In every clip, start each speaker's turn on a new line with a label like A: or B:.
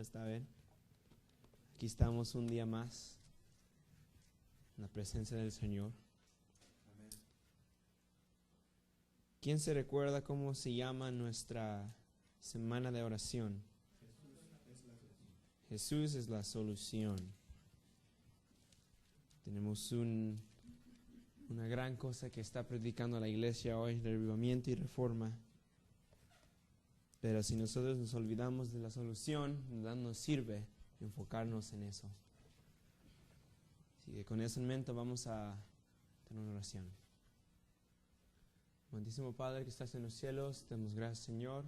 A: está bien. Aquí estamos un día más en la presencia del Señor.
B: Amén.
A: ¿Quién se recuerda cómo se llama nuestra semana de oración? Jesús es la solución. Tenemos una gran cosa que está predicando la iglesia hoy, de avivamiento y reforma. Pero si nosotros nos olvidamos de la solución, no nos sirve enfocarnos en eso. Así que con eso en mente vamos a tener una oración. Amantísimo Padre que estás en los cielos, te damos gracias, Señor,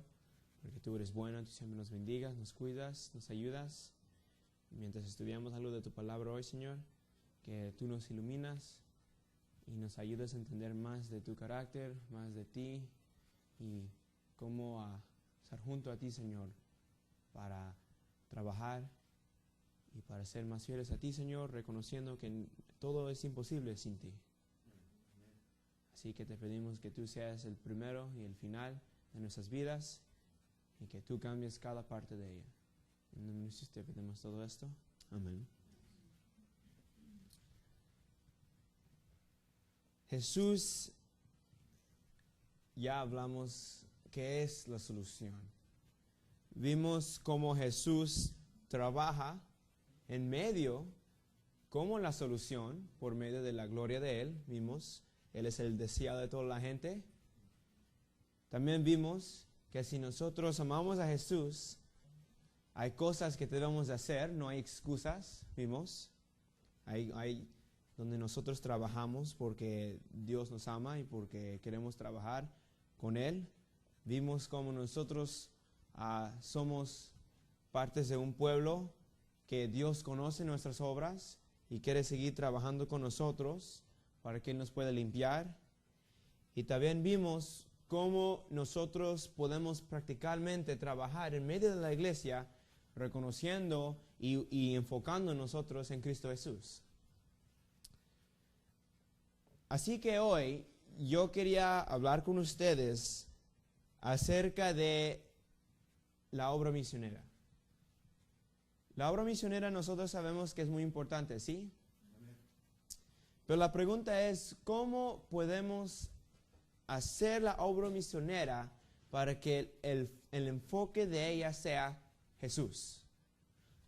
A: porque tú eres bueno, tú siempre nos bendigas, nos cuidas, nos ayudas. Y mientras estudiamos algo de tu palabra hoy, Señor, que tú nos iluminas y nos ayudas a entender más de tu carácter, más de ti y cómo estar junto a ti, Señor, para trabajar y para ser más fieles a ti, Señor, reconociendo que todo es imposible sin ti. Así que te pedimos que tú seas el primero y el final de nuestras vidas y que tú cambies cada parte de ella. En nombre de Jesús te pedimos todo esto. Amén. Jesús, ya hablamos qué es la solución. Vimos cómo Jesús trabaja en medio como la solución por medio de la gloria de Él. Vimos, Él es el deseado de toda la gente. También vimos que si nosotros amamos a Jesús, hay cosas que debemos de hacer, no hay excusas, vimos. Hay donde nosotros trabajamos porque Dios nos ama y porque queremos trabajar con Él. Vimos cómo nosotros somos partes de un pueblo que Dios conoce nuestras obras y quiere seguir trabajando con nosotros para que Él nos pueda limpiar. Y también vimos cómo nosotros podemos prácticamente trabajar en medio de la iglesia reconociendo y enfocando nosotros en Cristo Jesús. Así que hoy yo quería hablar con ustedes acerca de la obra misionera. La obra misionera nosotros sabemos que es muy importante, ¿sí?
B: Amén.
A: Pero la pregunta es, ¿cómo podemos hacer la obra misionera para que el enfoque de ella sea Jesús?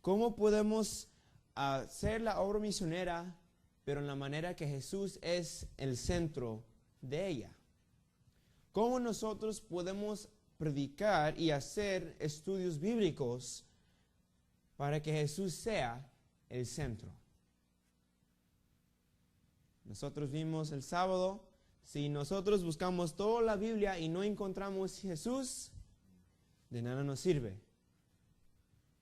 A: ¿Cómo podemos hacer la obra misionera, pero en la manera que Jesús es el centro de ella? ¿Cómo nosotros podemos predicar y hacer estudios bíblicos para que Jesús sea el centro? Nosotros vimos el sábado, si nosotros buscamos toda la Biblia y no encontramos Jesús, de nada nos sirve.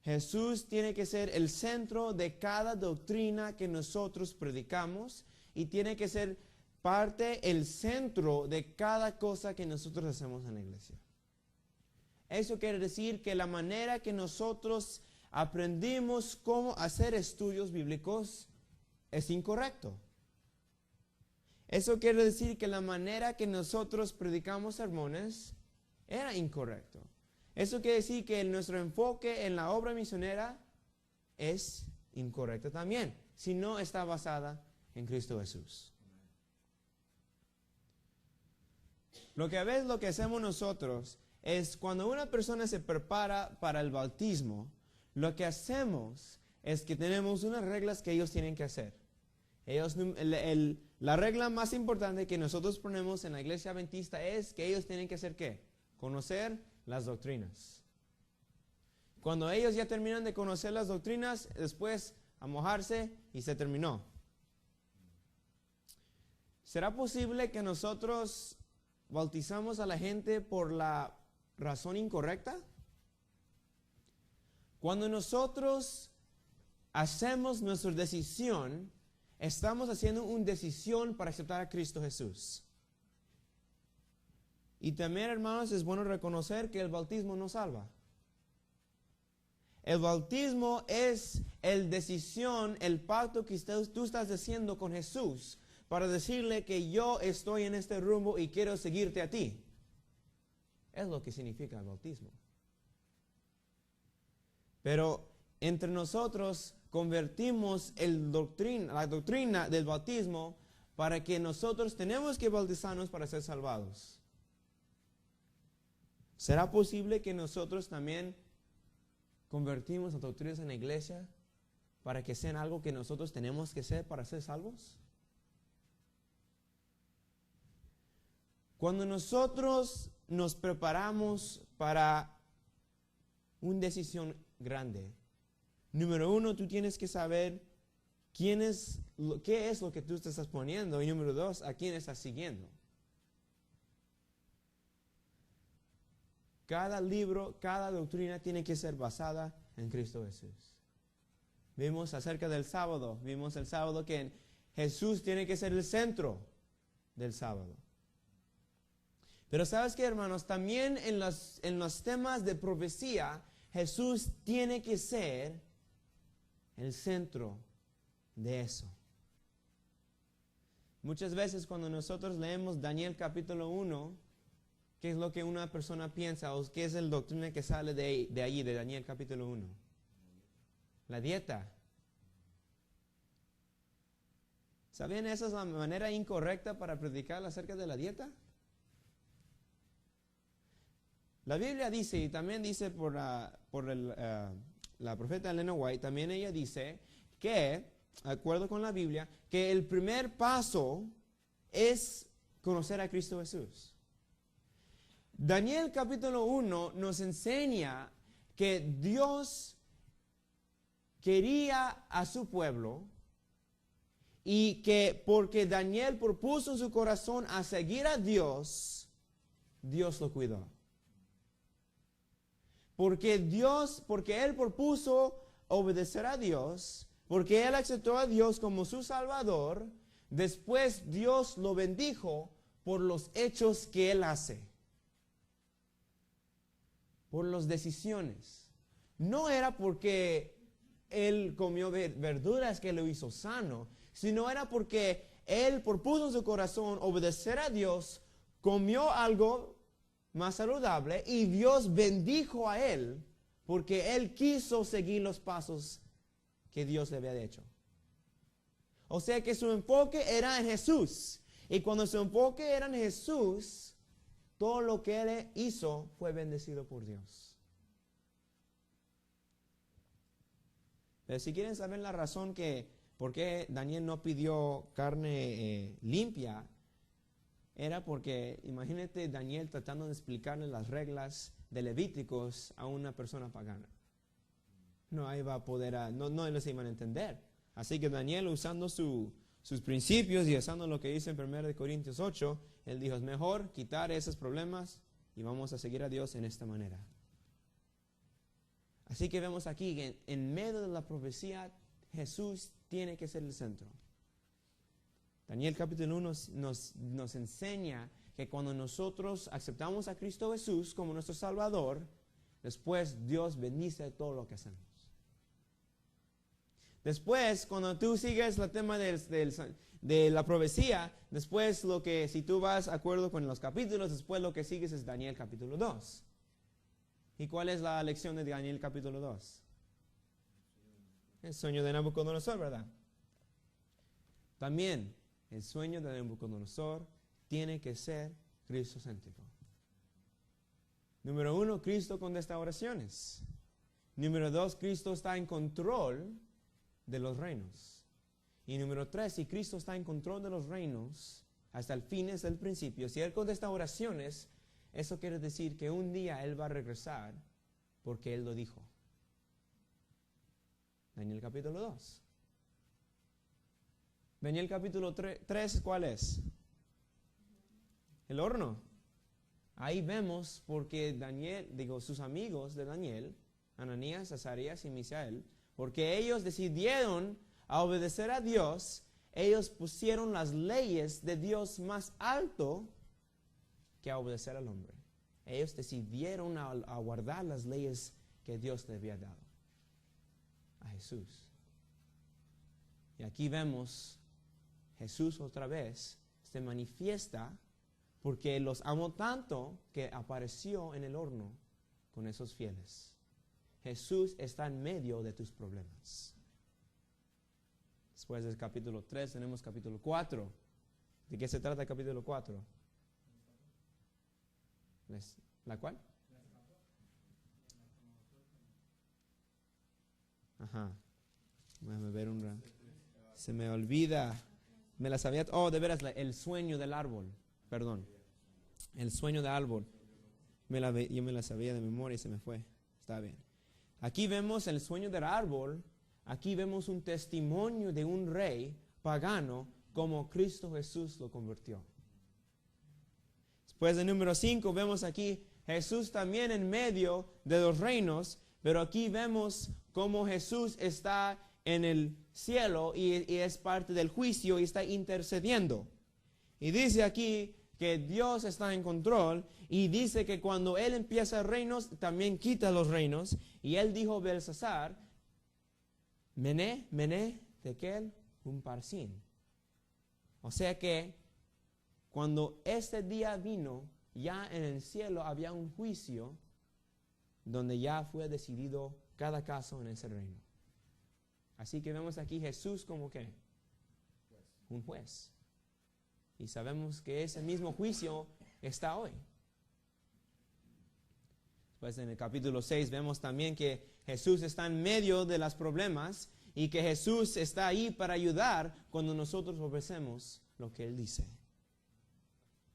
A: Jesús tiene que ser el centro de cada doctrina que nosotros predicamos y tiene que ser el centro de cada cosa que nosotros hacemos en la iglesia. Eso quiere decir que la manera que nosotros aprendimos cómo hacer estudios bíblicos es incorrecto. Eso quiere decir que la manera que nosotros predicamos sermones era incorrecto. Eso quiere decir que nuestro enfoque en la obra misionera es incorrecto también, si no está basada en Cristo Jesús. Lo que a veces lo que hacemos nosotros es cuando una persona se prepara para el bautismo, lo que hacemos es que tenemos unas reglas que ellos tienen que hacer. La regla más importante que nosotros ponemos en la iglesia adventista es que ellos tienen que hacer ¿qué? Conocer las doctrinas. Cuando ellos ya terminan de conocer las doctrinas, después a mojarse y se terminó. ¿Será posible que nosotros bautizamos a la gente por la razón incorrecta? Cuando nosotros hacemos nuestra decisión, estamos haciendo una decisión para aceptar a Cristo Jesús. Y también, hermanos, es bueno reconocer que el bautismo no salva. El bautismo es la decisión, el pacto que tú estás haciendo con Jesús para decirle que yo estoy en este rumbo y quiero seguirte a ti. Es lo que significa el bautismo. Pero entre nosotros convertimos la doctrina del bautismo para que nosotros tenemos que bautizarnos para ser salvados. ¿Será posible que nosotros también convertimos las doctrinas en la iglesia para que sean algo que nosotros tenemos que ser para ser salvos? Cuando nosotros nos preparamos para una decisión grande, número uno, tú tienes que saber qué es lo que tú te estás poniendo, y número dos, a quién estás siguiendo. Cada libro, cada doctrina tiene que ser basada en Cristo Jesús. Vimos acerca del sábado, vimos el sábado que Jesús tiene que ser el centro del sábado. Pero ¿sabes qué, hermanos? También en los temas de profecía, Jesús tiene que ser el centro de eso. Muchas veces cuando nosotros leemos Daniel capítulo 1, ¿qué es lo que una persona piensa? ¿O qué es la doctrina que sale de ahí, de Daniel capítulo 1? La dieta. ¿Saben? Esa es la manera incorrecta para predicar acerca de la dieta. La Biblia dice, y también dice por la profeta Elena White, también ella dice que, de acuerdo con la Biblia, que el primer paso es conocer a Cristo Jesús. Daniel capítulo 1 nos enseña que Dios quería a su pueblo y que porque Daniel propuso en su corazón a seguir a Dios, Dios lo cuidó. Porque Él propuso obedecer a Dios, porque Él aceptó a Dios como su Salvador, después Dios lo bendijo por los hechos que Él hace, por las decisiones. No era porque Él comió verduras que lo hizo sano, sino era porque Él propuso en su corazón obedecer a Dios, comió algo más saludable y Dios bendijo a él porque él quiso seguir los pasos que Dios le había hecho. O sea que su enfoque era en Jesús, y cuando su enfoque era en Jesús, todo lo que él hizo fue bendecido por Dios. Pero si quieren saber la razón por qué Daniel no pidió carne limpia, era porque, imagínate Daniel tratando de explicarle las reglas de Levíticos a una persona pagana. No iba a poder, no les iban a entender. Así que Daniel, usando sus principios y usando lo que dice en 1 Corintios 8, él dijo, es mejor quitar esos problemas y vamos a seguir a Dios en esta manera. Así que vemos aquí que en medio de la profecía, Jesús tiene que ser el centro. Daniel capítulo 1 nos enseña que cuando nosotros aceptamos a Cristo Jesús como nuestro Salvador, después Dios bendice todo lo que hacemos. Después, cuando tú sigues el tema de la profecía, después si tú vas de acuerdo con los capítulos, después lo que sigues es Daniel capítulo 2. ¿Y cuál es la lección de Daniel capítulo 2? El sueño de Nabucodonosor, ¿verdad? También el sueño de Nabucodonosor tiene que ser cristocéntrico. Número 1, Cristo contesta oraciones. Número 2, Cristo está en control de los reinos. Y número 3, si Cristo está en control de los reinos hasta el fin, es el principio. Si Él contesta oraciones, eso quiere decir que un día Él va a regresar porque Él lo dijo. Daniel capítulo 2. Daniel capítulo 3, ¿cuál es? El horno. Ahí vemos porque sus amigos de Daniel, Ananías, Azarías y Misael, porque ellos decidieron a obedecer a Dios, ellos pusieron las leyes de Dios más alto que a obedecer al hombre. Ellos decidieron a guardar las leyes que Dios le había dado a Jesús. Y aquí vemos Jesús otra vez se manifiesta porque los amó tanto que apareció en el horno con esos fieles. Jesús está en medio de tus problemas. Después del capítulo 3 tenemos capítulo 4. ¿De qué se trata el capítulo 4? ¿La cuál? Ajá. Déjame ver un rato. Se me olvida. Me la sabía. Oh, de veras, el sueño del árbol. Perdón. El sueño del árbol. Yo me la sabía de memoria y se me fue. Está bien. Aquí vemos el sueño del árbol. Aquí vemos un testimonio de un rey pagano como Cristo Jesús lo convirtió. Después de número 5 vemos aquí Jesús también en medio de los reinos, pero aquí vemos cómo Jesús está en el cielo y es parte del juicio y está intercediendo. Y dice aquí que Dios está en control y dice que cuando Él empieza reinos, también quita los reinos. Y Él dijo a Belsasar, Mené, tekel, umparsin. O sea que cuando este día vino, ya en el cielo había un juicio donde ya fue decidido cada caso en ese reino. Así que vemos aquí Jesús como ¿qué? Un juez. Y sabemos que ese mismo juicio está hoy. Pues en el capítulo 6 vemos también que Jesús está en medio de los problemas y que Jesús está ahí para ayudar cuando nosotros obedecemos lo que Él dice.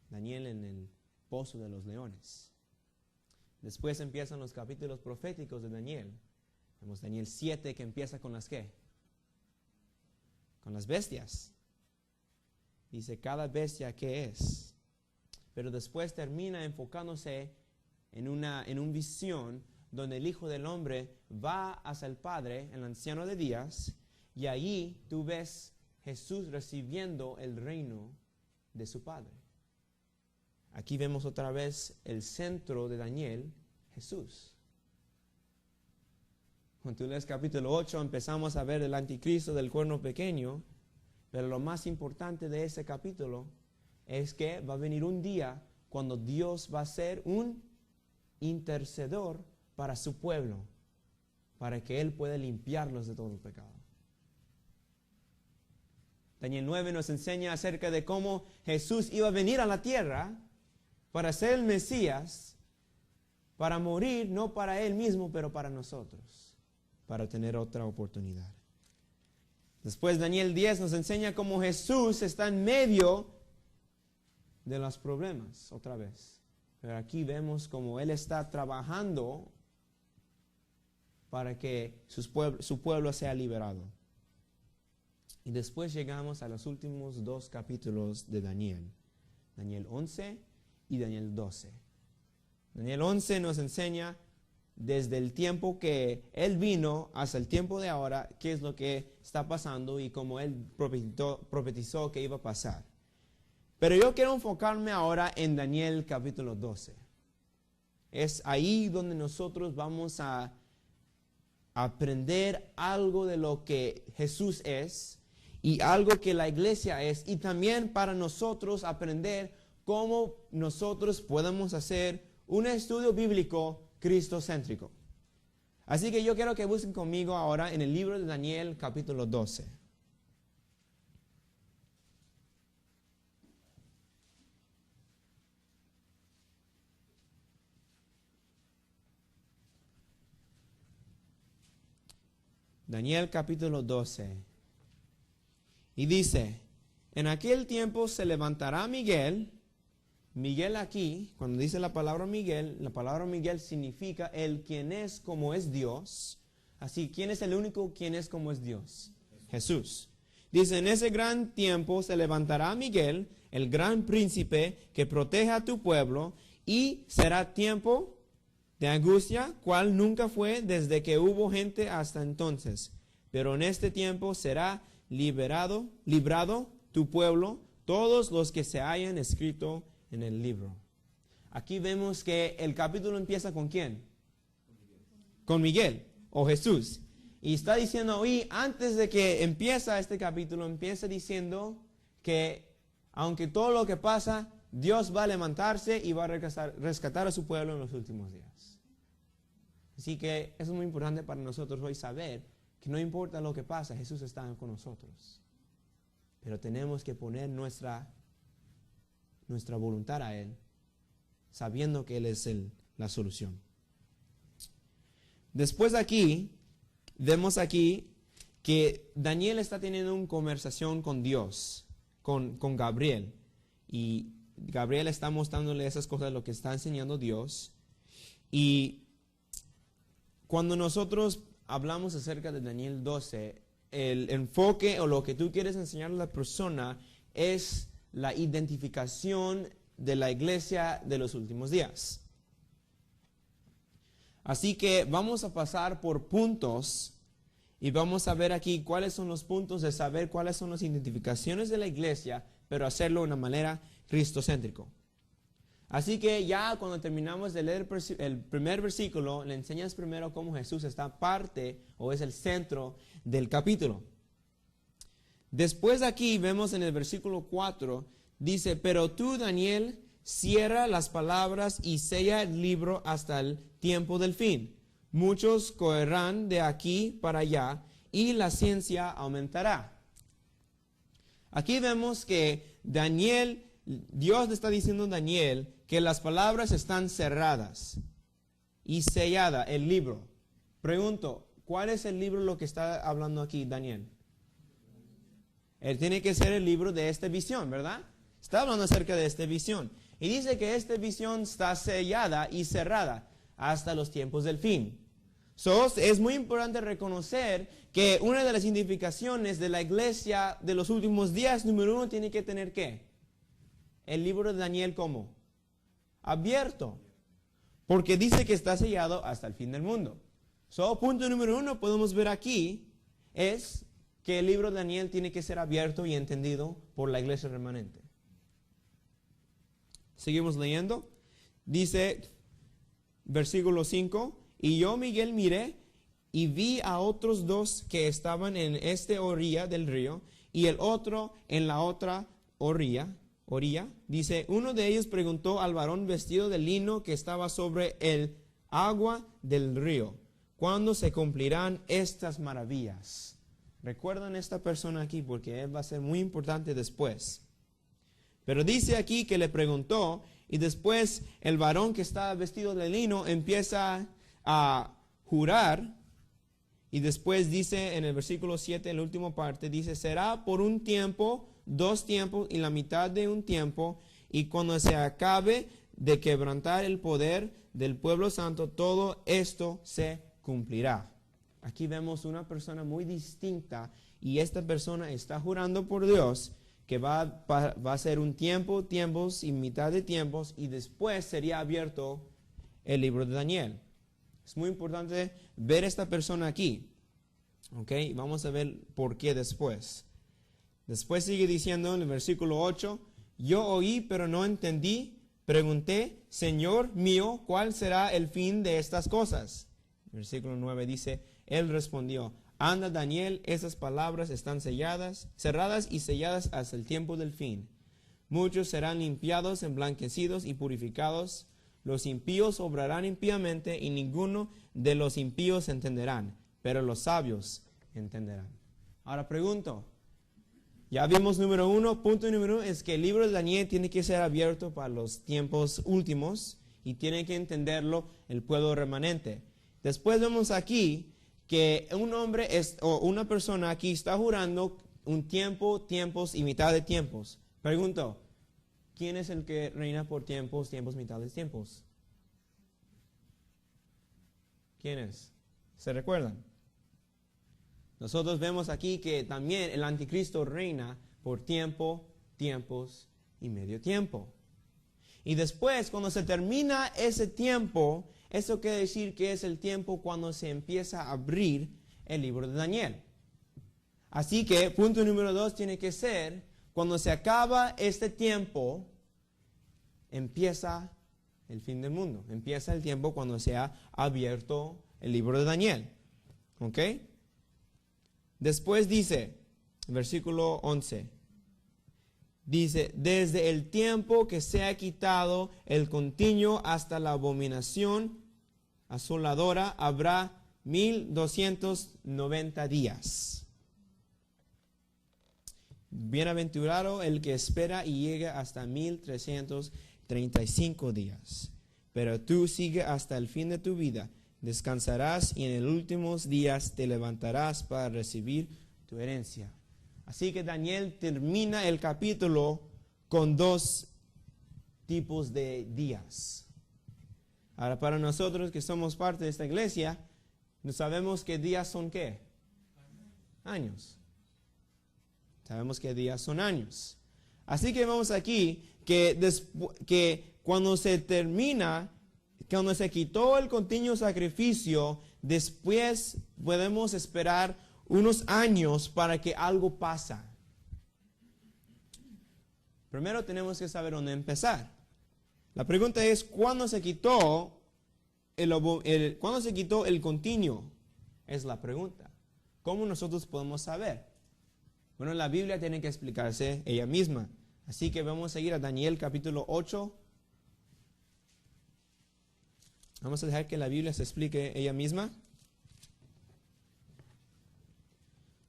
A: Daniel en el pozo de los leones. Después empiezan los capítulos proféticos de Daniel. Vemos Daniel 7 que empieza con las ¿qué? Con las bestias. Dice cada bestia ¿qué es? Pero después termina enfocándose en una visión donde el Hijo del Hombre va hacia el Padre, el anciano de días, y allí tú ves Jesús recibiendo el reino de su Padre. Aquí vemos otra vez el centro de Daniel, Jesús. Cuando tú lees capítulo 8 empezamos a ver el anticristo del cuerno pequeño, pero lo más importante de ese capítulo es que va a venir un día cuando Dios va a ser un intercedor para su pueblo, para que Él pueda limpiarlos de todo el pecado. Daniel 9 nos enseña acerca de cómo Jesús iba a venir a la tierra para ser el Mesías, para morir, no para Él mismo, pero para nosotros, para tener otra oportunidad. Después Daniel 10 nos enseña cómo Jesús está en medio de los problemas, otra vez. Pero aquí vemos cómo Él está trabajando para que su pueblo sea liberado. Y después llegamos a los últimos 2 capítulos de Daniel. Daniel 11 y Daniel 12. Daniel 11 nos enseña desde el tiempo que Él vino hasta el tiempo de ahora, qué es lo que está pasando y cómo Él profetizó que iba a pasar. Pero yo quiero enfocarme ahora en Daniel capítulo 12. Es ahí donde nosotros vamos a aprender algo de lo que Jesús es y algo que la iglesia es, y también para nosotros aprender cómo nosotros podemos hacer un estudio bíblico cristocéntrico. Así que yo quiero que busquen conmigo ahora en el libro de Daniel capítulo 12. Daniel capítulo 12. Y dice, en aquel tiempo se levantará Miguel. Miguel aquí, cuando dice la palabra Miguel significa el quien es como es Dios. Así, ¿quién es el único quien es como es Dios? Jesús. Dice, en ese gran tiempo se levantará Miguel, el gran príncipe que protege a tu pueblo, y será tiempo de angustia, cual nunca fue desde que hubo gente hasta entonces. Pero en este tiempo será librado tu pueblo, todos los que se hayan escrito en el libro. Aquí vemos que el capítulo empieza ¿con quién? Con Miguel o Jesús. Y está diciendo hoy, antes de que empieza este capítulo, empieza diciendo que aunque todo lo que pasa, Dios va a levantarse y va a rescatar a su pueblo en los últimos días. Así que eso es muy importante para nosotros hoy saber que no importa lo que pasa, Jesús está con nosotros. Pero tenemos que poner nuestra voluntad a Él, sabiendo que Él es la solución. Después aquí, vemos aquí que Daniel está teniendo una conversación con Dios, con Gabriel. Y Gabriel está mostrándole esas cosas, lo que está enseñando Dios. Y cuando nosotros hablamos acerca de Daniel 12, el enfoque o lo que tú quieres enseñar a la persona es la identificación de la iglesia de los últimos días. Así que vamos a pasar por puntos y vamos a ver aquí cuáles son los puntos de saber cuáles son las identificaciones de la iglesia, pero hacerlo de una manera cristocéntrica. Así que ya cuando terminamos de leer el primer versículo, le enseñas primero cómo Jesús está parte o es el centro del capítulo. Después aquí vemos en el versículo 4, dice, pero tú, Daniel, cierra las palabras y sella el libro hasta el tiempo del fin. Muchos correrán de aquí para allá y la ciencia aumentará. Aquí vemos que Dios le está diciendo a Daniel que las palabras están cerradas y sellada el libro. Pregunto, ¿cuál es el libro lo que está hablando aquí Daniel? Él tiene que ser el libro de esta visión, ¿verdad? Está hablando acerca de esta visión. Y dice que esta visión está sellada y cerrada hasta los tiempos del fin. Es muy importante reconocer que una de las identificaciones de la iglesia de los últimos días, número 1, tiene que tener ¿qué? El libro de Daniel, ¿cómo? Abierto. Porque dice que está sellado hasta el fin del mundo. Punto número 1 podemos ver aquí es que el libro de Daniel tiene que ser abierto y entendido por la iglesia remanente. Seguimos leyendo. Dice, versículo 5, y yo, Miguel, miré y vi a otros dos que estaban en esta orilla del río y el otro en la otra orilla. Dice, uno de ellos preguntó al varón vestido de lino que estaba sobre el agua del río, ¿cuándo se cumplirán estas maravillas? Recuerdan esta persona aquí porque él va a ser muy importante después. Pero dice aquí que le preguntó y después el varón que estaba vestido de lino empieza a jurar y después dice en el versículo 7, en la última parte, dice, será por un tiempo, 2 tiempos y la mitad de un tiempo, y cuando se acabe de quebrantar el poder del pueblo santo, todo esto se cumplirá. Aquí vemos una persona muy distinta y esta persona está jurando por Dios que va a ser un tiempo, tiempos y mitad de tiempos y después sería abierto el libro de Daniel. Es muy importante ver esta persona aquí. ¿Ok? Vamos a ver por qué después. Después sigue diciendo en el versículo 8, yo oí pero no entendí, pregunté, Señor mío, ¿cuál será el fin de estas cosas? Versículo 9 dice, él respondió, anda Daniel, esas palabras están cerradas y selladas hasta el tiempo del fin. Muchos serán limpiados, emblanquecidos y purificados. Los impíos obrarán impíamente y ninguno de los impíos entenderán, pero los sabios entenderán. Ahora pregunto, ya vimos punto número 1 es que el libro de Daniel tiene que ser abierto para los tiempos últimos y tiene que entenderlo el pueblo remanente. Después vemos aquí que un hombre o una persona aquí está jurando un tiempo, tiempos y mitad de tiempos. Pregunto, ¿quién es el que reina por tiempos, mitad de tiempos? ¿Quién es? ¿Se recuerdan? Nosotros vemos aquí que también el anticristo reina por tiempo, tiempos y medio tiempo. Y después, cuando se termina ese tiempo, eso quiere decir que es el tiempo cuando se empieza a abrir el libro de Daniel. Así que, punto número 2 tiene que ser, cuando se acaba este tiempo, empieza el fin del mundo. Empieza el tiempo cuando se ha abierto el libro de Daniel. ¿Ok? Después dice, versículo 11, dice, desde el tiempo que se ha quitado el continuo hasta la abominación asoladora habrá 1290 días. Bienaventurado el que espera y llega hasta 1335 días. Pero tú sigue hasta el fin de tu vida. Descansarás y en los últimos días te levantarás para recibir tu herencia. Así que Daniel termina el capítulo con dos tipos de días. Ahora, para nosotros que somos parte de esta iglesia, no sabemos qué días son qué. Años. Sabemos que días son años. Así que vemos aquí que cuando se termina, cuando se quitó el continuo sacrificio, después podemos esperar unos años para que algo pasa. Primero tenemos que saber dónde empezar. La pregunta es, ¿cuándo se quitó ¿cuándo se quitó el continuo? Es la pregunta. ¿Cómo nosotros podemos saber? Bueno, la Biblia tiene que explicarse ella misma. Así que vamos a ir a Daniel capítulo 8. Vamos a dejar que la Biblia se explique ella misma.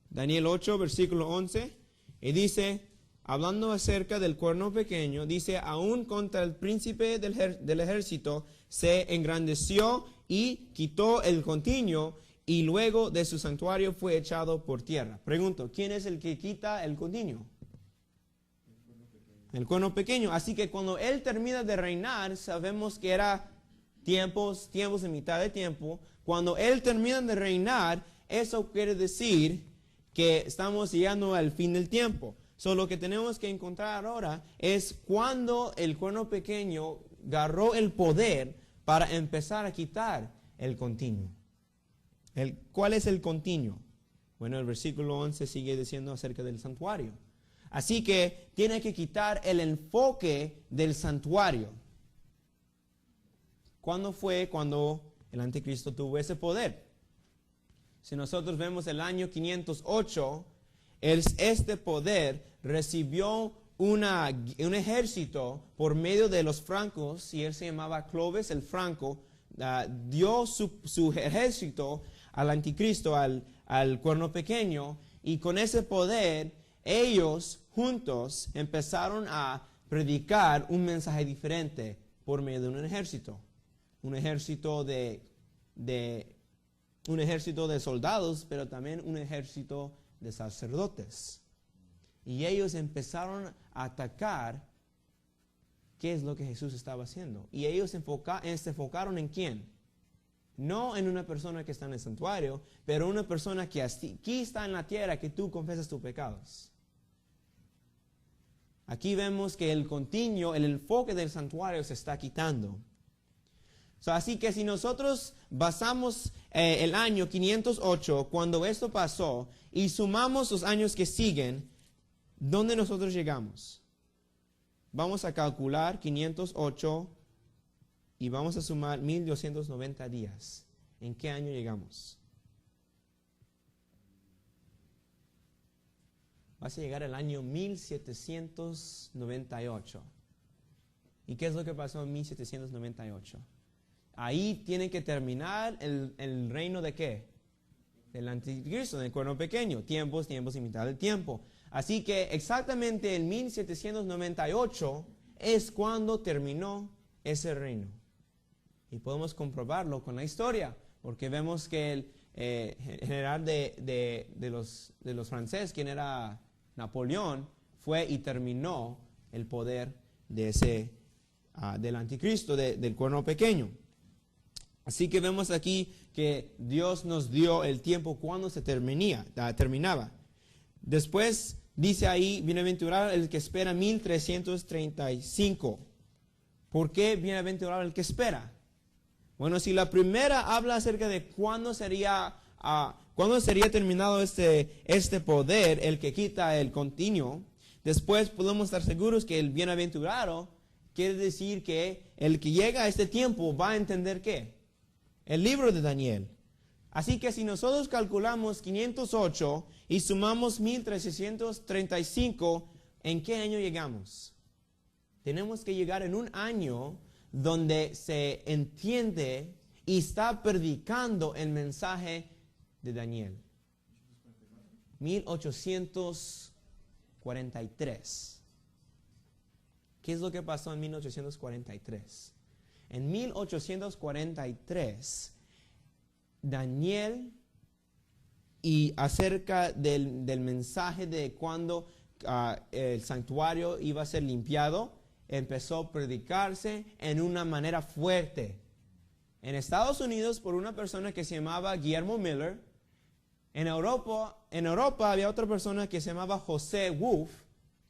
A: Daniel 8, versículo 11. Y dice, hablando acerca del cuerno pequeño, dice, aún contra el príncipe del ejército se engrandeció y quitó el continuo, y luego de su santuario fue echado por tierra. Pregunto, ¿quién es el que quita el continuo? El cuerno pequeño. Así que cuando él termina de reinar, sabemos que era tiempos en mitad de tiempo. Cuando él termina de reinar, eso quiere decir que estamos llegando al fin del tiempo. So, lo que tenemos que encontrar ahora es cuando el cuerno pequeño agarró el poder para empezar a quitar el continuo. ¿Cuál es el continuo? Bueno, el versículo 11 sigue diciendo acerca del santuario. Así que tiene que quitar el enfoque del santuario. ¿Cuándo fue cuando el anticristo tuvo ese poder? Si nosotros vemos el año 508, este poder recibió un ejército por medio de los francos, y él se llamaba Clovis el Franco, dio su ejército al anticristo, al cuerno pequeño, y con ese poder ellos juntos empezaron a predicar un mensaje diferente por medio de un ejército de soldados, pero también un ejército de sacerdotes. Y ellos empezaron a atacar qué es lo que Jesús estaba haciendo. Y ellos se enfocaron en quién. No en una persona que está en el santuario, pero una persona que aquí está en la tierra, que tú confesas tus pecados. Aquí vemos que el enfoque del santuario se está quitando. Así que si nosotros basamos el año 508, cuando esto pasó, y sumamos los años que siguen, ¿dónde nosotros llegamos? Vamos a calcular 508 y vamos a sumar 1290 días. ¿En qué año llegamos? Vas a llegar al año 1798. ¿Y qué es lo que pasó en 1798? Ahí tiene que terminar el reino de ¿qué? Del anticristo, del cuerno pequeño. Tiempos y mitad del tiempo. Así que exactamente en 1798 es cuando terminó ese reino. Y podemos comprobarlo con la historia, porque vemos que el general de los franceses, quien era Napoleón, fue y terminó el poder de del anticristo, del cuerno pequeño. Así que vemos aquí que Dios nos dio el tiempo cuando se terminaba. Después dice ahí, bienaventurado el que espera 1335. ¿Por qué bienaventurado el que espera? Bueno, si la primera habla acerca de cuándo sería terminado este poder, el que quita el continuo, después podemos estar seguros que el bienaventurado quiere decir que el que llega a este tiempo va a entender ¿qué? El libro de Daniel. Así que si nosotros calculamos 508 y sumamos 1335, ¿en qué año llegamos? Tenemos que llegar en un año donde se entiende y está predicando el mensaje de Daniel. 1843. ¿Qué es lo que pasó en 1843? En 1843, Daniel, y acerca del mensaje de cuando el santuario iba a ser limpiado, empezó a predicarse en una manera fuerte. En Estados Unidos, por una persona que se llamaba Guillermo Miller. En Europa había otra persona que se llamaba José Wolf,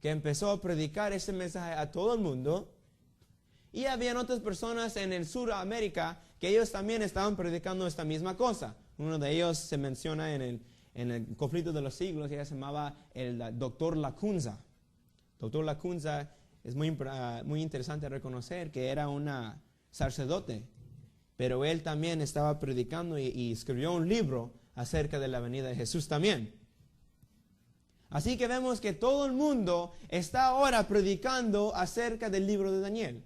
A: que empezó a predicar ese mensaje a todo el mundo. Y habían otras personas en el Suramérica que ellos también estaban predicando esta misma cosa. Uno de ellos se menciona en el conflicto de los siglos, y ella se llamaba el Dr. Lacunza. Dr. Lacunza es muy interesante reconocer que era un sacerdote, pero él también estaba predicando y escribió un libro acerca de la venida de Jesús también. Así que vemos que todo el mundo está ahora predicando acerca del libro de Daniel,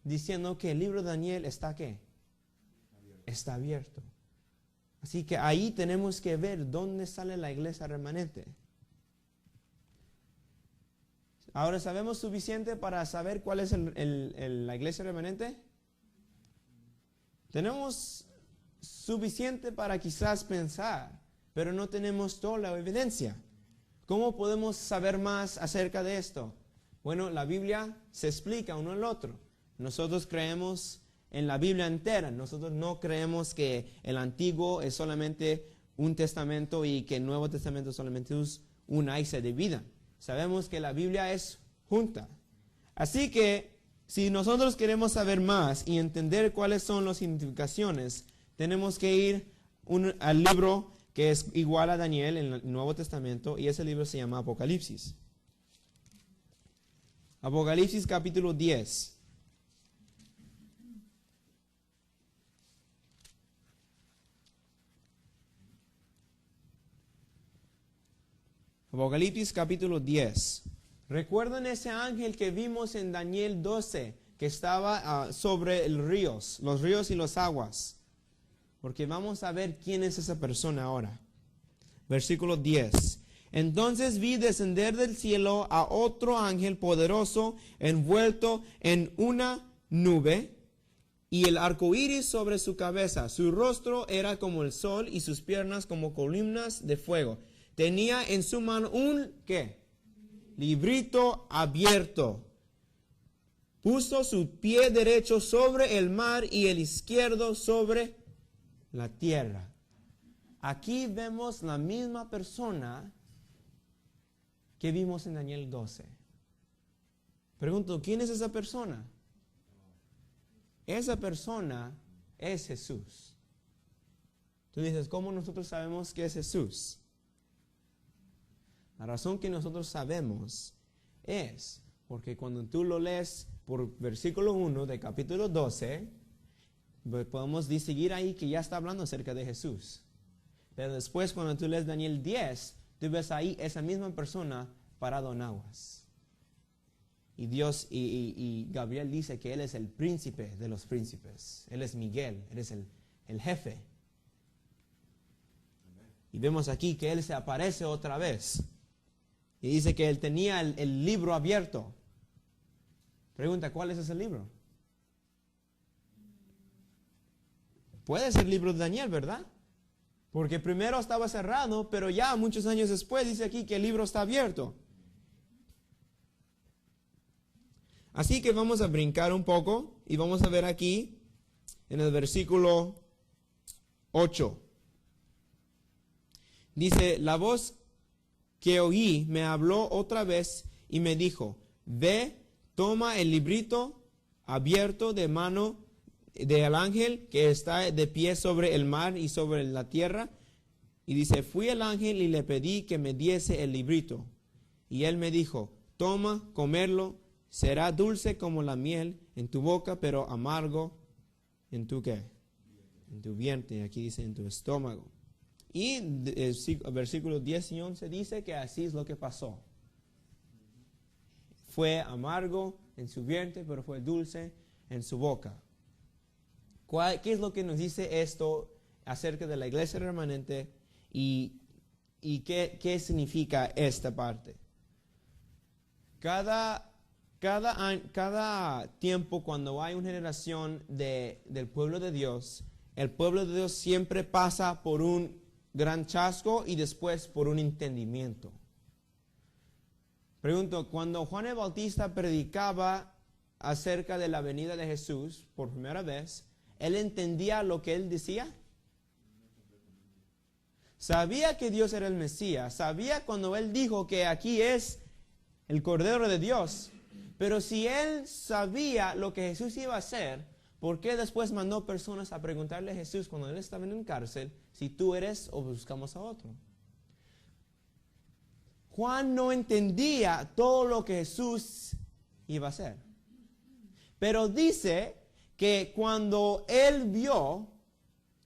A: diciendo que el libro de Daniel está ¿qué? Está abierto. Así que ahí tenemos que ver dónde sale la iglesia remanente. Ahora, ¿sabemos suficiente para saber cuál es la iglesia remanente? Tenemos suficiente para quizás pensar, pero no tenemos toda la evidencia. ¿Cómo podemos saber más acerca de esto? Bueno, la Biblia se explica uno al otro. Nosotros creemos en la Biblia entera. Nosotros no creemos que el Antiguo es solamente un testamento y que el Nuevo Testamento solamente es un ápice de vida. Sabemos que la Biblia es junta. Así que si nosotros queremos saber más y entender cuáles son las significaciones, tenemos que ir al libro que es igual a Daniel en el Nuevo Testamento, y ese libro se llama Apocalipsis. Apocalipsis capítulo 10. Apocalipsis capítulo 10. ¿Recuerdan ese ángel que vimos en Daniel 12, que estaba sobre los ríos y las aguas? Porque vamos a ver quién es esa persona ahora. Versículo 10. Entonces vi descender del cielo a otro ángel poderoso, envuelto en una nube, y el arco iris sobre su cabeza. Su rostro era como el sol y sus piernas como columnas de fuego. Tenía en su mano un, ¿qué? Librito abierto. Puso su pie derecho sobre el mar y el izquierdo sobre la tierra. Aquí vemos la misma persona que vimos en Daniel 12. Pregunto, ¿quién es esa persona? Esa persona es Jesús. Tú dices, ¿cómo nosotros sabemos que es Jesús? La razón que nosotros sabemos es porque cuando tú lo lees por versículo 1 de capítulo 12, podemos distinguir ahí que ya está hablando acerca de Jesús. Pero después, cuando tú lees Daniel 10, tú ves ahí esa misma persona parado en aguas. Y Dios y Gabriel dice que Él es el príncipe de los príncipes. Él es Miguel, Él es el jefe. Y vemos aquí que Él se aparece otra vez. Y dice que Él tenía el libro abierto. Pregunta, ¿cuál es ese libro? Puede ser el libro de Daniel, ¿verdad? Porque primero estaba cerrado, pero ya muchos años después dice aquí que el libro está abierto. Así que vamos a brincar un poco y vamos a ver aquí en el versículo 8. Dice, la voz que oí me habló otra vez y me dijo, ve, toma el librito abierto de mano del ángel que está de pie sobre el mar y sobre la tierra. Y dice, fui al ángel y le pedí que me diese el librito. Y él me dijo, toma, comerlo, será dulce como la miel en tu boca, pero amargo en tu ¿qué? En tu vientre, aquí dice en tu estómago. Y el versículos 10 y 11 dice que así es lo que pasó. Fue amargo en su vientre, pero fue dulce en su boca. ¿Qué es lo que nos dice esto acerca de la iglesia remanente y qué significa esta parte? Cada tiempo cuando hay una generación del pueblo de Dios, el pueblo de Dios siempre pasa por un gran chasco y después por un entendimiento. Pregunto, cuando Juan el Bautista predicaba acerca de la venida de Jesús por primera vez, ¿él entendía lo que él decía? Sabía que Dios era el Mesías, sabía cuando él dijo que aquí es el Cordero de Dios, pero si él sabía lo que Jesús iba a hacer, ¿por qué después mandó personas a preguntarle a Jesús cuando él estaba en cárcel si tú eres o buscamos a otro? Juan no entendía todo lo que Jesús iba a hacer. Pero dice que cuando él vio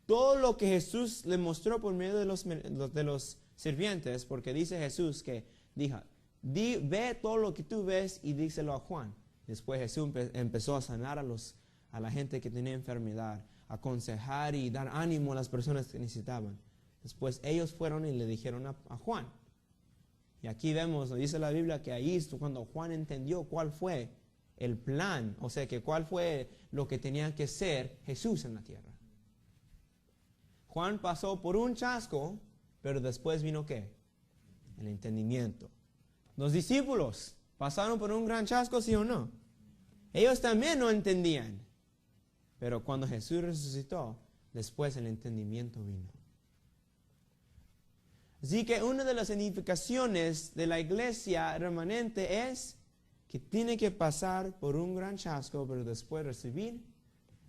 A: todo lo que Jesús le mostró por medio de los sirvientes, porque dice Jesús que ve todo lo que tú ves y díselo a Juan. Después Jesús empezó a sanar a la gente que tenía enfermedad, a aconsejar y dar ánimo a las personas que necesitaban. Después ellos fueron y le dijeron a Juan. Y aquí vemos, dice la Biblia, que ahí es cuando Juan entendió cuál fue el plan, o sea, que cuál fue lo que tenía que ser Jesús en la tierra. Juan pasó por un chasco, pero después vino ¿qué? El entendimiento. Los discípulos pasaron por un gran chasco, ¿sí o no? Ellos también no entendían. Pero cuando Jesús resucitó, después el entendimiento vino. Así que una de las significaciones de la iglesia remanente es que tiene que pasar por un gran chasco, pero después recibir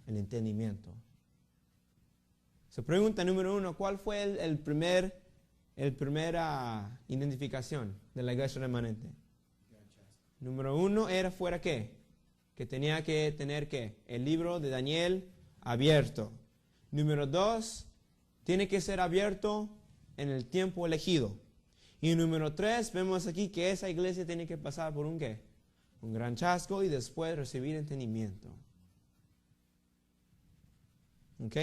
A: el entendimiento. Pregunta número 1, ¿cuál fue el primera identificación de la iglesia remanente? Número 1 fuera ¿qué? Que tenía que tener ¿qué? El libro de Daniel abierto. Número 2, tiene que ser abierto en el tiempo elegido. Y número 3, vemos aquí que esa iglesia tiene que pasar por un ¿qué? Un gran chasco y después recibir entendimiento. ¿Ok?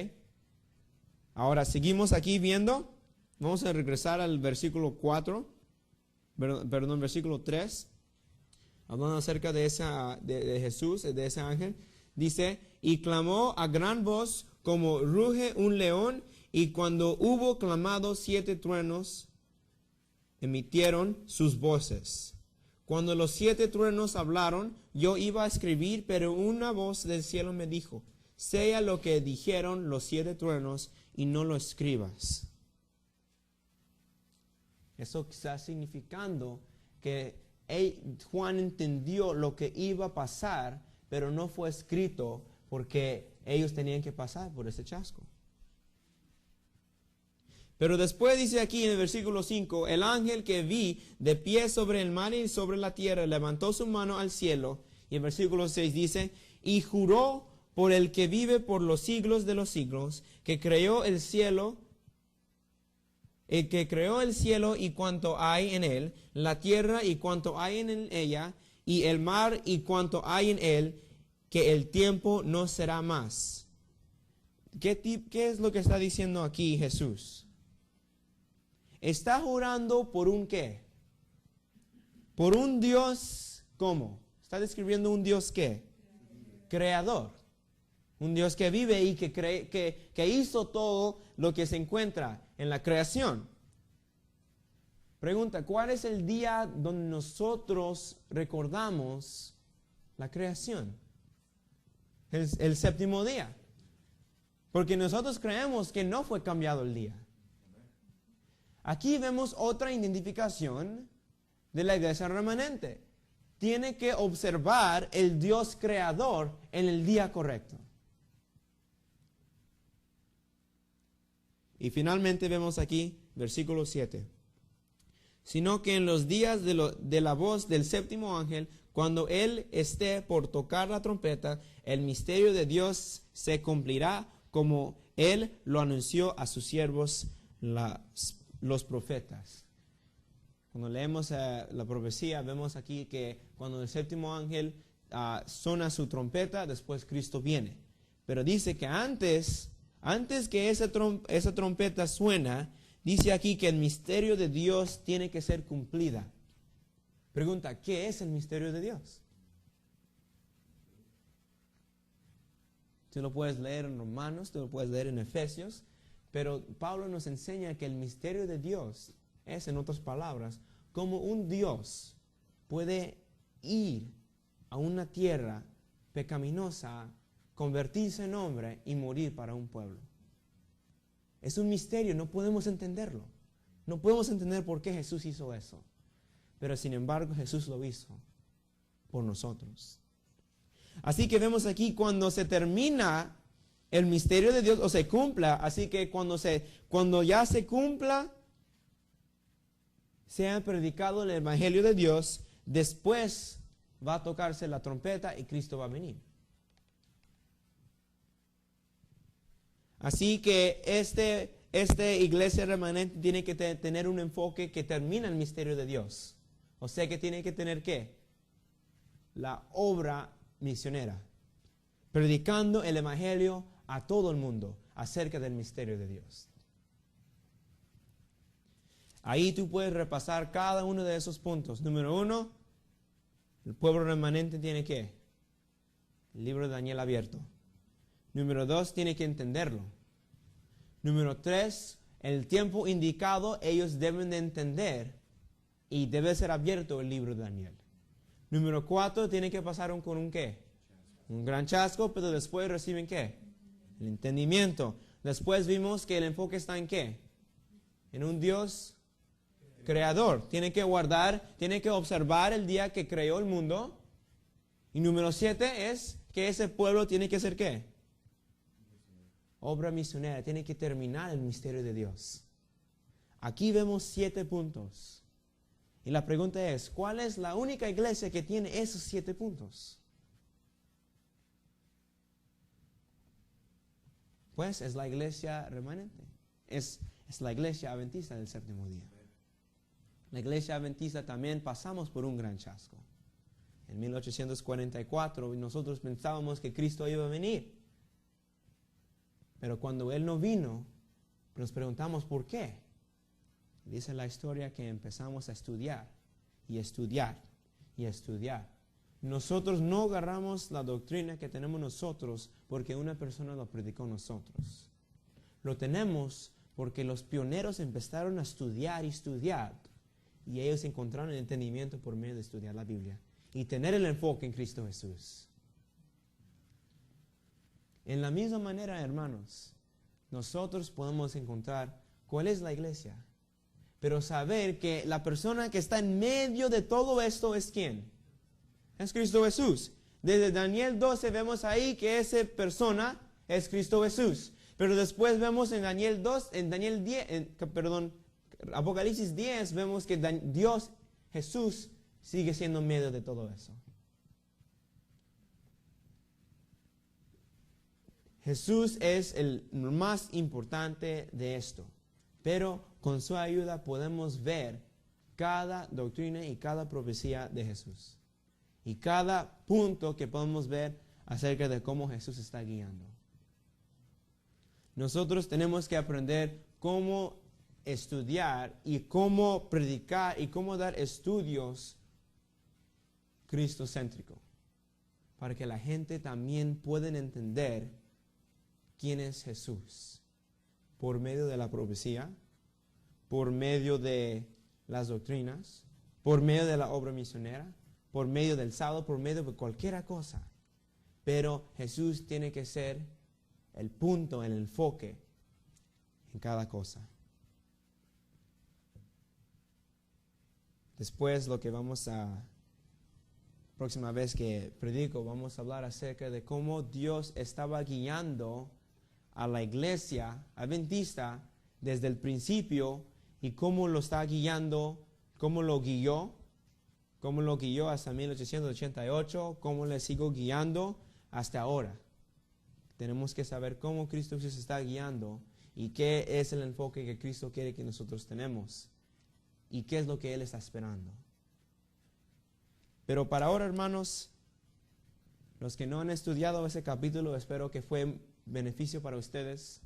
A: Ahora seguimos aquí viendo. Vamos a regresar al versículo 4. Versículo 3. Hablando acerca de Jesús, de ese ángel. Dice, y clamó a gran voz como ruge un león, y cuando hubo clamado 7 truenos, emitieron sus voces. Cuando los 7 truenos hablaron, yo iba a escribir, pero una voz del cielo me dijo, sella lo que dijeron los 7 truenos y no lo escribas. Eso está significando que Juan entendió lo que iba a pasar, pero no fue escrito porque ellos tenían que pasar por ese chasco. Pero después dice aquí en el versículo 5, el ángel que vi de pie sobre el mar y sobre la tierra levantó su mano al cielo. Y el versículo 6 dice, y juró por el que vive por los siglos de los siglos, que creó el cielo y cuanto hay en él, la tierra y cuanto hay en ella, y el mar y cuanto hay en él, que el tiempo no será más. ¿Qué es lo que está diciendo aquí Jesús? Está jurando por un ¿qué? Por un Dios, ¿cómo? Está describiendo un Dios ¿qué? Creador. Un Dios que vive y que hizo todo lo que se encuentra en la creación. Pregunta, ¿cuál es el día donde nosotros recordamos la creación? El séptimo día. Porque nosotros creemos que no fue cambiado el día. Aquí vemos otra identificación de la iglesia remanente. Tiene que observar el Dios creador en el día correcto. Y finalmente vemos aquí, versículo 7. Sino que en los días de la voz del séptimo ángel, cuando él esté por tocar la trompeta, el misterio de Dios se cumplirá como él lo anunció a sus siervos los profetas. Cuando leemos la profecía, vemos aquí que cuando el séptimo ángel suena su trompeta, después Cristo viene. Pero dice que antes que esa trompeta suena, dice aquí que el misterio de Dios tiene que ser cumplida. Pregunta, ¿qué es el misterio de Dios? Tú lo puedes leer en Romanos, tú lo puedes leer en Efesios, pero Pablo nos enseña que el misterio de Dios es, en otras palabras, como un Dios puede ir a una tierra pecaminosa, convertirse en hombre y morir para un pueblo. Es un misterio, no podemos entenderlo. No podemos entender por qué Jesús hizo eso. Pero sin embargo Jesús lo hizo por nosotros. Así que vemos aquí cuando se termina el misterio de Dios o se cumpla, así que cuando ya se cumpla, se ha predicado el evangelio de Dios, después va a tocarse la trompeta y Cristo va a venir. Así que esta iglesia remanente tiene que tener un enfoque que termina el misterio de Dios. O sea que tiene que tener ¿qué? La obra misionera. Predicando el evangelio a todo el mundo acerca del misterio de Dios. Ahí tú puedes repasar cada uno de esos puntos. Número 1, el pueblo remanente tiene ¿qué? El libro de Daniel abierto. Número 2, tiene que entenderlo. Número 3, el tiempo indicado ellos deben de entender y debe ser abierto el libro de Daniel. Número 4, tiene que pasar con un ¿qué? Un gran chasco, pero después reciben ¿qué? El entendimiento. Después vimos que el enfoque está en ¿qué? En un Dios creador. Tiene que guardar, tiene que observar el día que creó el mundo. Y número 7 es que ese pueblo tiene que ser ¿qué? Obra misionera. Tiene que terminar el misterio de Dios. Aquí vemos 7 puntos. Y la pregunta es, ¿cuál es la única iglesia que tiene esos 7 puntos? Pues es la iglesia remanente. Es la iglesia adventista del séptimo día. La iglesia adventista también pasamos por un gran chasco. En 1844 nosotros pensábamos que Cristo iba a venir. Pero cuando Él no vino, nos preguntamos ¿por qué? Dice la historia que empezamos a estudiar y estudiar y estudiar. Nosotros no agarramos la doctrina que tenemos nosotros porque una persona lo predicó a nosotros. Lo tenemos porque los pioneros empezaron a estudiar y estudiar y ellos encontraron el entendimiento por medio de estudiar la Biblia y tener el enfoque en Cristo Jesús. En la misma manera, hermanos, nosotros podemos encontrar cuál es la iglesia. Pero saber que la persona que está en medio de todo esto es ¿quién? Es Cristo Jesús. Desde Daniel 12 vemos ahí que esa persona es Cristo Jesús. Pero después vemos en Daniel 2, Apocalipsis 10, vemos que Dios, Jesús, sigue siendo en medio de todo eso. Jesús es el más importante de esto. Pero con su ayuda podemos ver cada doctrina y cada profecía de Jesús. Y cada punto que podemos ver acerca de cómo Jesús está guiando. Nosotros tenemos que aprender cómo estudiar y cómo predicar y cómo dar estudios cristocéntricos. Para que la gente también pueda entender quién es Jesús. Por medio de la profecía, por medio de las doctrinas, por medio de la obra misionera, por medio del sábado, por medio de cualquier cosa. Pero Jesús tiene que ser el punto, el enfoque en cada cosa. Después próxima vez que predico, vamos a hablar acerca de cómo Dios estaba guiando a la iglesia adventista desde el principio y cómo lo está guiando, cómo lo guió hasta 1888, cómo le sigo guiando hasta ahora. Tenemos que saber cómo Cristo Jesús está guiando y qué es el enfoque que Cristo quiere que nosotros tenemos y qué es lo que Él está esperando. Pero para ahora, hermanos, Los que no han estudiado ese capítulo, espero que fue beneficio para ustedes.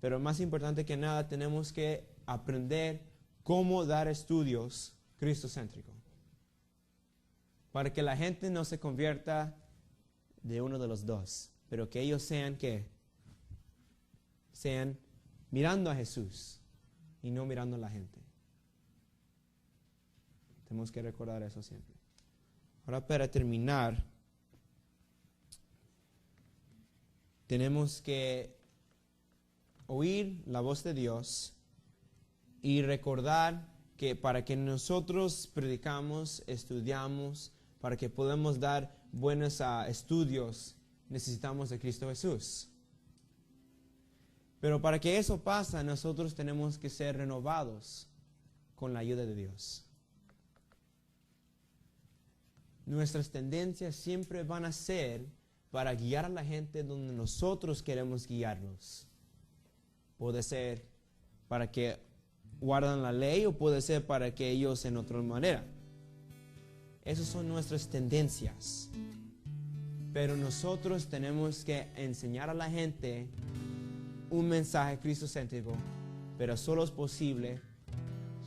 A: Pero más importante que nada, tenemos que aprender cómo dar estudios cristocéntricos. Para que la gente no se convierta de uno de los dos, pero que ellos sean mirando a Jesús y no mirando a la gente. Tenemos que recordar eso siempre. Ahora, para terminar, tenemos que oír la voz de Dios y recordar que para que nosotros predicamos, estudiamos, para que podamos dar buenos estudios, necesitamos de Cristo Jesús. Pero para que eso pase, nosotros tenemos que ser renovados con la ayuda de Dios. Nuestras tendencias siempre van a ser para guiar a la gente donde nosotros queremos guiarlos. Puede ser para que guarden la ley o puede ser para que ellos en otra manera. Esas son nuestras tendencias. Pero nosotros tenemos que enseñar a la gente un mensaje cristocéntrico, pero solo es posible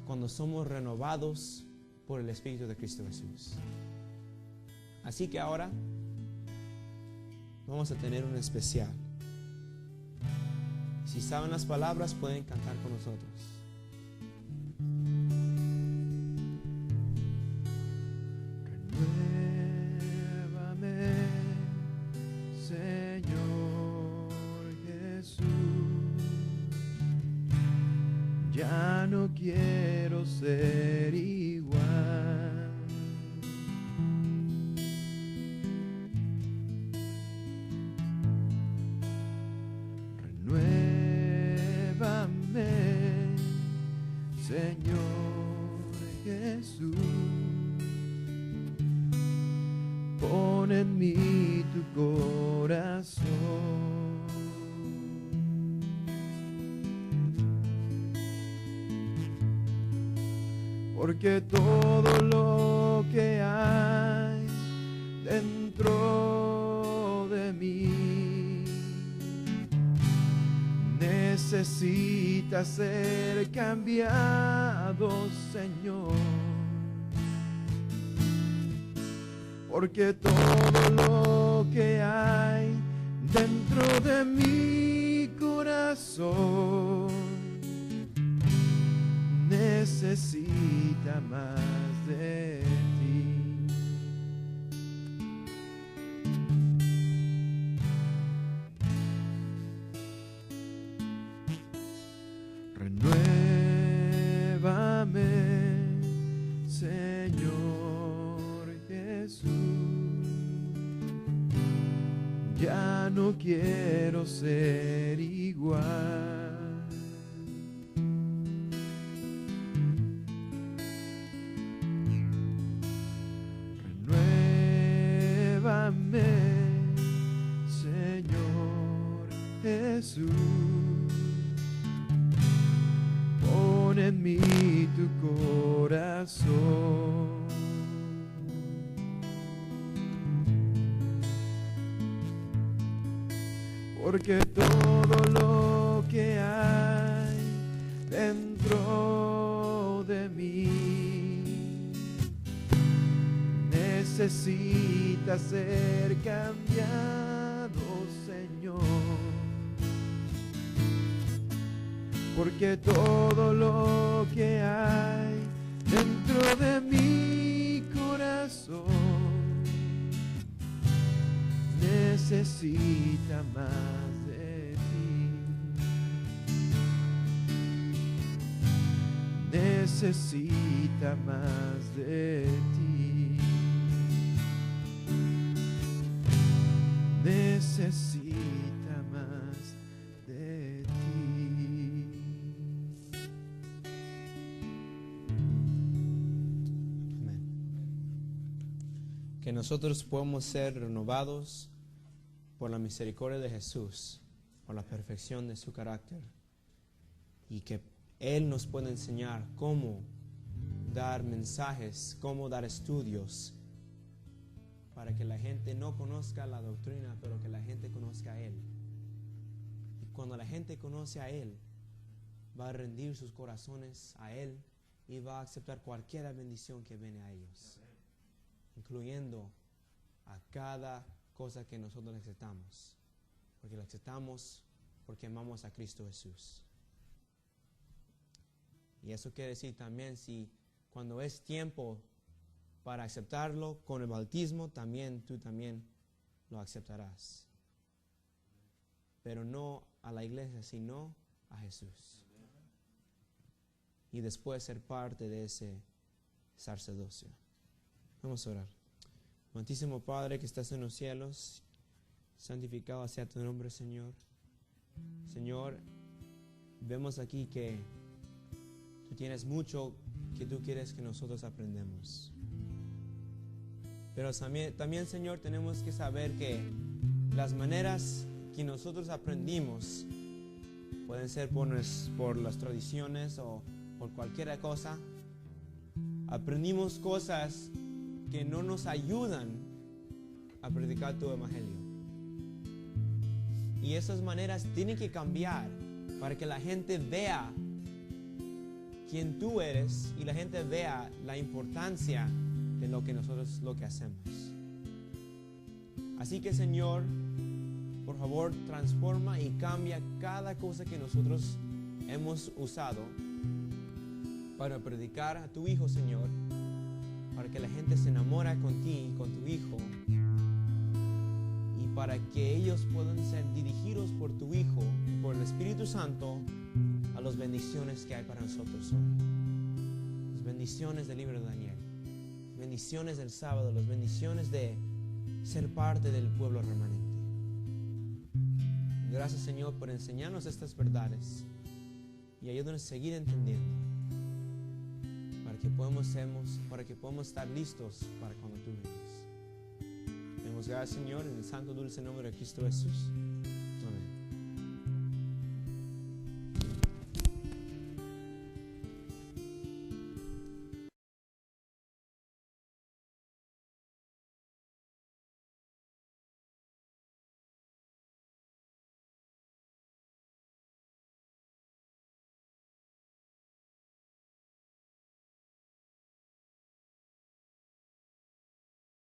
A: cuando somos renovados por el Espíritu de Cristo Jesús. Así que ahora vamos a tener un especial. Si saben las palabras, pueden cantar con nosotros.
B: Renuévame, Señor Jesús. Ya no quiero ser igual. Señor Jesús, pon en mí tu corazón, porque todo lo que hay dentro de mí necesita ser cambiado, Señor, porque todo lo que hay dentro de mi corazón necesita más de ti. Renuévame, Señor Jesús. Ya no quiero ser igual. Renuévame, Señor Jesús. Pon en mí tu corazón, porque todo lo que hay dentro de mí necesita ser cambiado, Señor. Porque todo lo que hay dentro de mi corazón necesita más de ti. Necesita más de ti. Necesita más de ti.
A: Que nosotros podamos ser renovados por la misericordia de Jesús, por la perfección de su carácter, y que Él nos pueda enseñar cómo dar mensajes, cómo dar estudios para que la gente no conozca la doctrina, pero que la gente conozca a Él. Y cuando la gente conoce a Él, va a rendir sus corazones a Él y va a aceptar cualquier bendición que viene a ellos, incluyendo a cada cosa que nosotros aceptamos, porque lo aceptamos porque amamos a Cristo Jesús. Y eso quiere decir también, si cuando es tiempo para aceptarlo con el bautismo, tú también lo aceptarás. Pero no a la iglesia, sino a Jesús. Y después ser parte de ese sacerdocio. Vamos a orar. Amantísimo Padre que estás en los cielos, santificado sea tu nombre, Señor. Señor, vemos aquí que tú tienes mucho que tú quieres que nosotros aprendamos. Pero también, Señor, tenemos que saber que las maneras que nosotros aprendimos pueden ser por las tradiciones o por cualquier cosa. Aprendimos cosas que no nos ayudan a predicar tu evangelio. Y esas maneras tienen que cambiar para que la gente vea quién tú eres y la gente vea la importancia de lo que nosotros hacemos. Así que, Señor, por favor, transforma y cambia cada cosa que nosotros hemos usado para predicar a tu Hijo, Señor, para que la gente se enamore contigo, con tu Hijo, y para que ellos puedan ser dirigidos por tu Hijo, por el Espíritu Santo, a las bendiciones que hay para nosotros hoy. Las bendiciones del libro de Daniel, las bendiciones del sábado, las bendiciones de ser parte del pueblo remanente. Gracias, Señor, por enseñarnos estas verdades y ayúdanos a seguir entendiendo para que podamos estar listos para cuando tú vengas. Demos gracias, Señor, en el santo dulce nombre de Cristo Jesús.